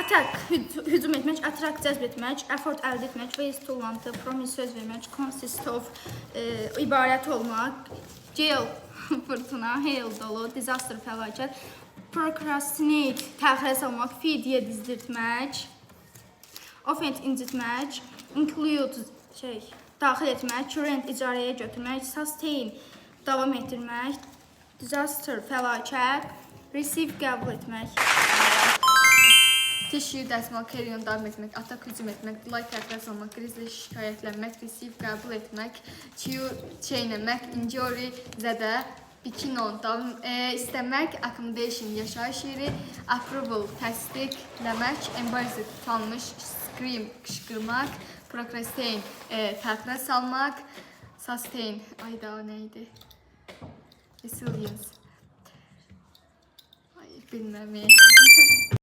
Attack, hücum etmək, attract, cəzb etmək, effort əldə etmək, waste, tullantı, promise, söz vermək, consist of, ibarət olmaq, gale, fırtına, hail, dolu, disaster, fəlakət, procrastinate, təxirə salmaq, feed, yedizdirtmək, offend, incitmək, include, daxil etmək, rent, icarəyə götürmək, sustain, davam etdirmək, disaster, fəlakət, receive, qəbul etmək. Tissue, dəsmal, carry on, davam etmək, atak, hücum etmək, delay, təxirə salmaq, grizzly, şikayətlənmək, receive, qəbul etmək, chew, çeynəmək, injury, zədə, begin on, davam istəmək, accommodation, yaşayış yeri, approval, təsdiqləmək, embarrass, utanmış, scream, qışqırmaq, procrastinate, təxirə salmaq, sustain, ayda o neydi? Resilience, bilməm.